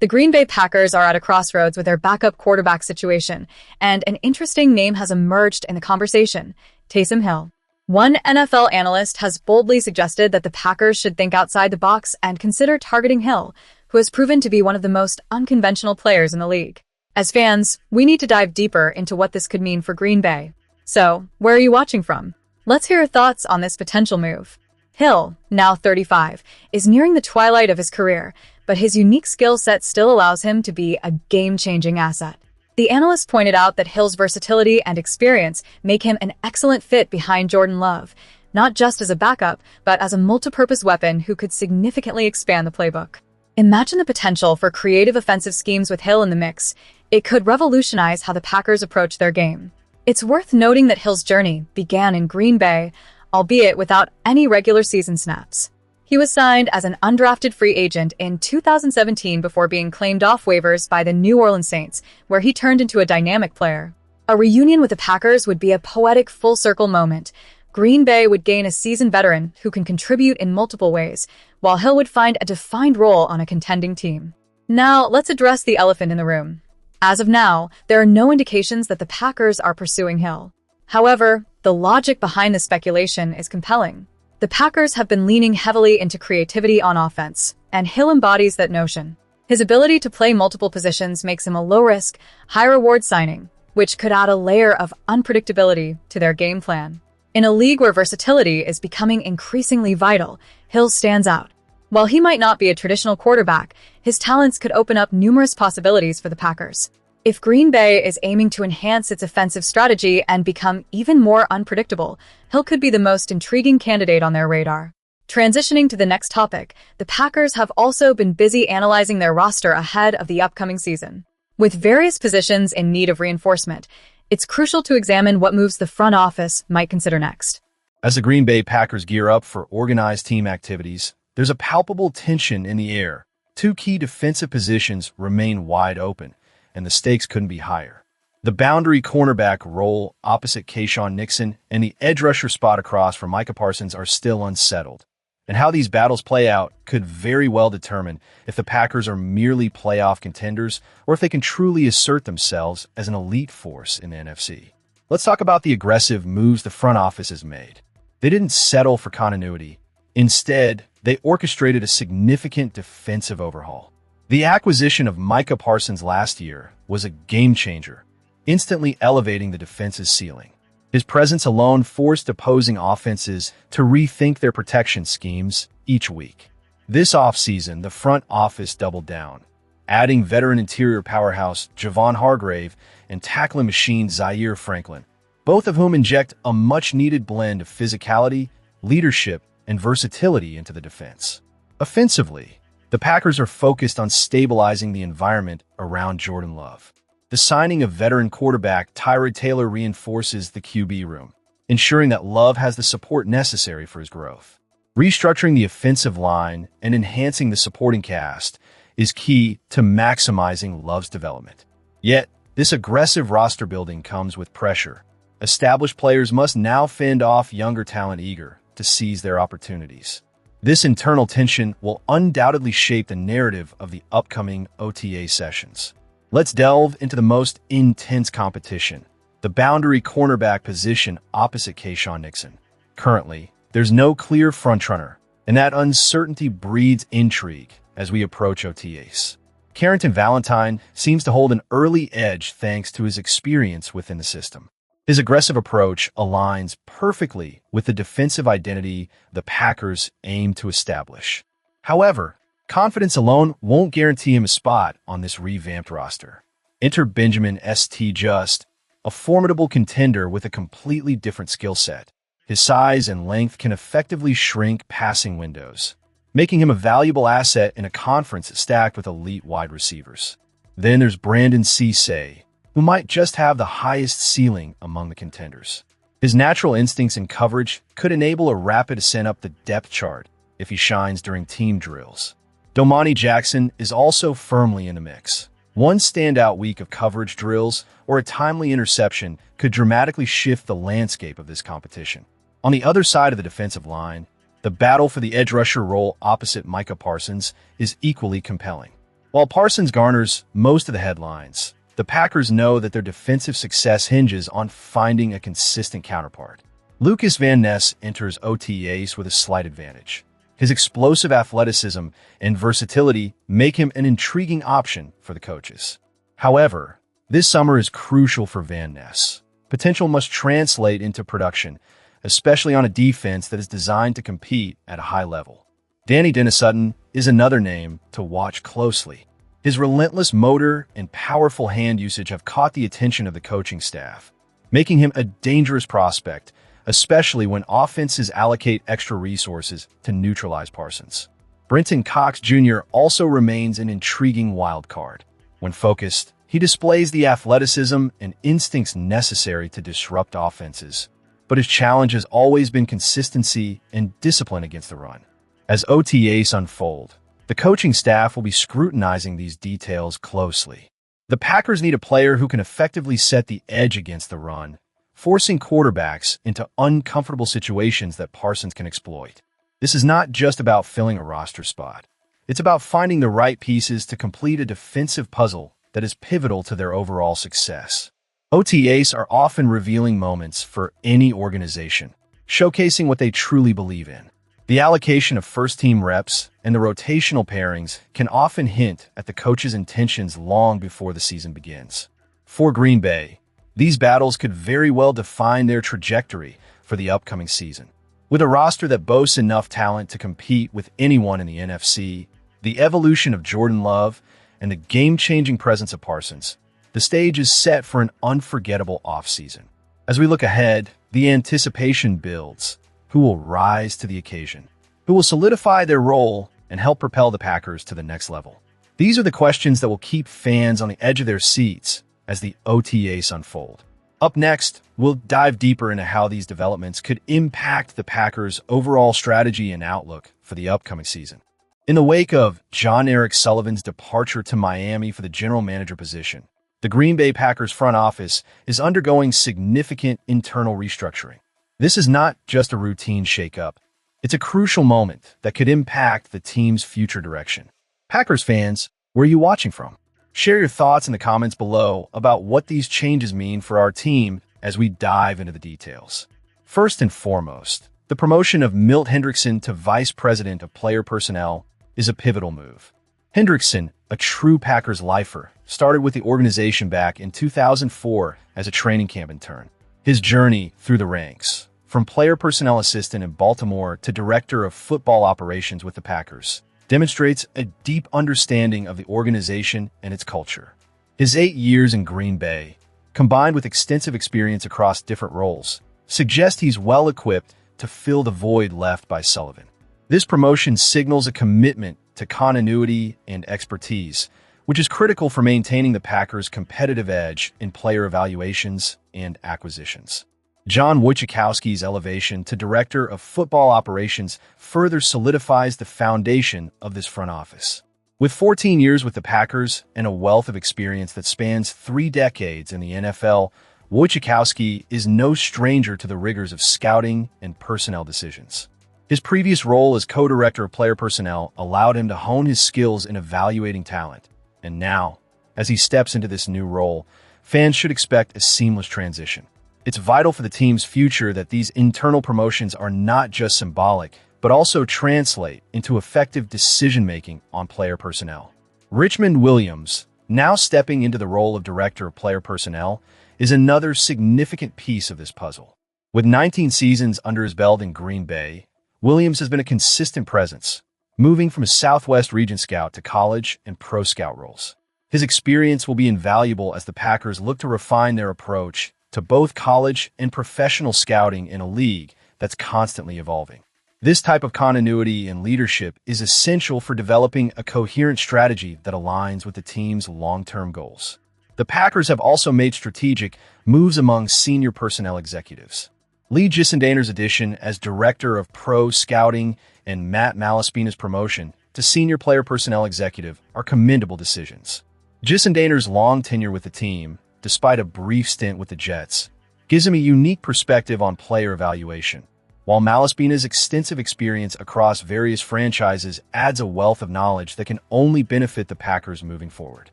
The Green Bay Packers are at a crossroads with their backup quarterback situation, and an interesting name has emerged in the conversation: Taysom Hill. One NFL analyst has boldly suggested that the Packers should think outside the box and consider targeting Hill, who has proven to be one of the most unconventional players in the league. As fans, we need to dive deeper into what this could mean for Green Bay. So, where are you watching from? Let's hear your thoughts on this potential move. Hill, now 35, is nearing the twilight of his career, but his unique skill set still allows him to be a game-changing asset. The analyst pointed out that Hill's versatility and experience make him an excellent fit behind Jordan Love, not just as a backup, but as a multi-purpose weapon who could significantly expand the playbook. Imagine the potential for creative offensive schemes with Hill in the mix. It could revolutionize how the Packers approach their game. It's worth noting that Hill's journey began in Green Bay, albeit without any regular season snaps. He was signed as an undrafted free agent in 2017 before being claimed off waivers by the New Orleans Saints, where he turned into a dynamic player. A reunion with the Packers would be a poetic full-circle moment. Green Bay would gain a seasoned veteran who can contribute in multiple ways, while Hill would find a defined role on a contending team. Now, let's address the elephant in the room. As of now, there are no indications that the Packers are pursuing Hill. However, the logic behind this speculation is compelling. The Packers have been leaning heavily into creativity on offense, and Hill embodies that notion. His ability to play multiple positions makes him a low-risk, high-reward signing, which could add a layer of unpredictability to their game plan. In a league where versatility is becoming increasingly vital, Hill stands out. While he might not be a traditional quarterback, his talents could open up numerous possibilities for the Packers. If Green Bay is aiming to enhance its offensive strategy and become even more unpredictable, Hill could be the most intriguing candidate on their radar. Transitioning to the next topic, the Packers have also been busy analyzing their roster ahead of the upcoming season. With various positions in need of reinforcement, it's crucial to examine what moves the front office might consider next. As the Green Bay Packers gear up for organized team activities, there's a palpable tension in the air. Two key defensive positions remain wide open, and the stakes couldn't be higher. The boundary cornerback role opposite Keisean Nixon and the edge rusher spot across from Micah Parsons are still unsettled. And how these battles play out could very well determine if the Packers are merely playoff contenders or if they can truly assert themselves as an elite force in the NFC. Let's talk about the aggressive moves the front office has made. They didn't settle for continuity. Instead, they orchestrated a significant defensive overhaul. The acquisition of Micah Parsons last year was a game-changer, instantly elevating the defense's ceiling. His presence alone forced opposing offenses to rethink their protection schemes each week. This offseason, the front office doubled down, adding veteran interior powerhouse Javon Hargrave and tackling machine Zaire Franklin, both of whom inject a much-needed blend of physicality, leadership, and versatility into the defense. Offensively, the Packers are focused on stabilizing the environment around Jordan Love. The signing of veteran quarterback Tyrod Taylor reinforces the QB room, ensuring that Love has the support necessary for his growth. Restructuring the offensive line and enhancing the supporting cast is key to maximizing Love's development. Yet, this aggressive roster building comes with pressure. Established players must now fend off younger talent eager to seize their opportunities. This internal tension will undoubtedly shape the narrative of the upcoming OTA sessions. Let's delve into the most intense competition, the boundary cornerback position opposite Keisean Nixon. Currently, there's no clear frontrunner, and that uncertainty breeds intrigue as we approach OTAs. Carrington Valentine seems to hold an early edge thanks to his experience within the system. His aggressive approach aligns perfectly with the defensive identity the Packers aim to establish. However, confidence alone won't guarantee him a spot on this revamped roster. Enter Benjamin St. Just, a formidable contender with a completely different skill set. His size and length can effectively shrink passing windows, making him a valuable asset in a conference stacked with elite wide receivers. Then there's Brandon Cisse, who might just have the highest ceiling among the contenders. His natural instincts in coverage could enable a rapid ascent up the depth chart if he shines during team drills. Domani Jackson is also firmly in the mix. One standout week of coverage drills or a timely interception could dramatically shift the landscape of this competition. On the other side of the defensive line, the battle for the edge rusher role opposite Micah Parsons is equally compelling. While Parsons garners most of the headlines, the Packers know that their defensive success hinges on finding a consistent counterpart. Lucas Van Ness enters OTAs with a slight advantage. His explosive athleticism and versatility make him an intriguing option for the coaches. However, this summer is crucial for Van Ness. Potential must translate into production, especially on a defense that is designed to compete at a high level. Danny Dennis-Sutton is another name to watch closely. His relentless motor and powerful hand usage have caught the attention of the coaching staff, making him a dangerous prospect, especially when offenses allocate extra resources to neutralize Parsons. Brenton Cox Jr. also remains an intriguing wild card. When focused, he displays the athleticism and instincts necessary to disrupt offenses, but his challenge has always been consistency and discipline against the run. As OTAs unfold, the coaching staff will be scrutinizing these details closely. The Packers need a player who can effectively set the edge against the run, forcing quarterbacks into uncomfortable situations that Parsons can exploit. This is not just about filling a roster spot. It's about finding the right pieces to complete a defensive puzzle that is pivotal to their overall success. OTAs are often revealing moments for any organization, showcasing what they truly believe in. The allocation of first-team reps and the rotational pairings can often hint at the coach's intentions long before the season begins. For Green Bay, these battles could very well define their trajectory for the upcoming season. With a roster that boasts enough talent to compete with anyone in the NFC, the evolution of Jordan Love, and the game-changing presence of Parsons, the stage is set for an unforgettable offseason. As we look ahead, the anticipation builds. Who will rise to the occasion? Who will solidify their role and help propel the Packers to the next level? These are the questions that will keep fans on the edge of their seats as the OTAs unfold. Up next, we'll dive deeper into how these developments could impact the Packers' overall strategy and outlook for the upcoming season. In the wake of Jon-Eric Sullivan's departure to Miami for the general manager position, the Green Bay Packers front office is undergoing significant internal restructuring. This is not just a routine shakeup. It's a crucial moment that could impact the team's future direction. Packers fans, where are you watching from? Share your thoughts in the comments below about what these changes mean for our team as we dive into the details. First and foremost, the promotion of Milt Hendrickson to Vice President of Player Personnel is a pivotal move. Hendrickson, a true Packers lifer, started with the organization back in 2004 as a training camp intern. His journey through the ranks, from player personnel assistant in Baltimore to director of football operations with the Packers, demonstrates a deep understanding of the organization and its culture. His 8 years in Green Bay, combined with extensive experience across different roles, suggest he's well-equipped to fill the void left by Sullivan. This promotion signals a commitment to continuity and expertise, which is critical for maintaining the Packers' competitive edge in player evaluations and acquisitions. John Wojciechowski's elevation to Director of Football Operations further solidifies the foundation of this front office. With 14 years with the Packers and a wealth of experience that spans 3 decades in the NFL, Wojciechowski is no stranger to the rigors of scouting and personnel decisions. His previous role as co-director of player personnel allowed him to hone his skills in evaluating talent. And now, as he steps into this new role, fans should expect a seamless transition. It's vital for the team's future that these internal promotions are not just symbolic, but also translate into effective decision-making on player personnel. Richmond Williams, now stepping into the role of Director of Player Personnel, is another significant piece of this puzzle. With 19 seasons under his belt in Green Bay, Williams has been a consistent presence, moving from a Southwest region scout to college and pro scout roles. His experience will be invaluable as the Packers look to refine their approach to both college and professional scouting in a league that's constantly evolving. This type of continuity and leadership is essential for developing a coherent strategy that aligns with the team's long-term goals. The Packers have also made strategic moves among senior personnel executives. Lee Gissendaner's addition as Director of Pro Scouting and Matt Malaspina's promotion to Senior Player Personnel Executive are commendable decisions. Gissendaner's long tenure with the team, despite a brief stint with the Jets, gives him a unique perspective on player evaluation, while Malaspina's extensive experience across various franchises adds a wealth of knowledge that can only benefit the Packers moving forward.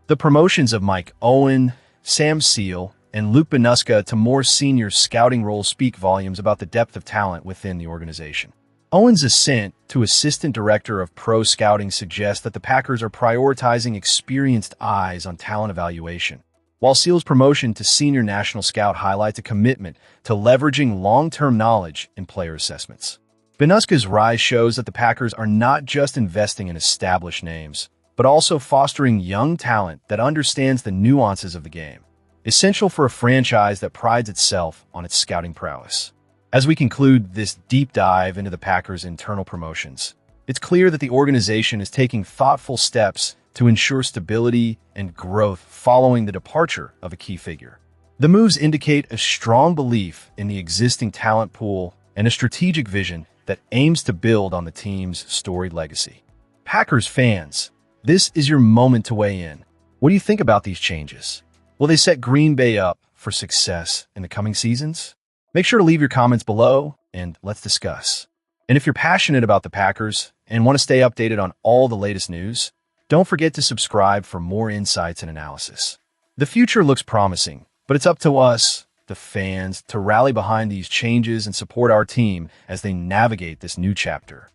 The promotions of Mike Owen, Sam Seal, and Luke Benuska to more senior scouting roles speak volumes about the depth of talent within the organization. Owen's ascent to assistant director of pro scouting suggests that the Packers are prioritizing experienced eyes on talent evaluation, while Seal's promotion to senior national scout highlights a commitment to leveraging long-term knowledge in player assessments. Benuska's rise shows that the Packers are not just investing in established names, but also fostering young talent that understands the nuances of the game, essential for a franchise that prides itself on its scouting prowess. As we conclude this deep dive into the Packers' internal promotions, it's clear that the organization is taking thoughtful steps to ensure stability and growth following the departure of a key figure. The moves indicate a strong belief in the existing talent pool and a strategic vision that aims to build on the team's storied legacy. Packers fans, this is your moment to weigh in. What do you think about these changes? Will they set Green Bay up for success in the coming seasons? Make sure to leave your comments below and let's discuss. And if you're passionate about the Packers and want to stay updated on all the latest news, don't forget to subscribe for more insights and analysis. The future looks promising, but it's up to us, the fans, to rally behind these changes and support our team as they navigate this new chapter.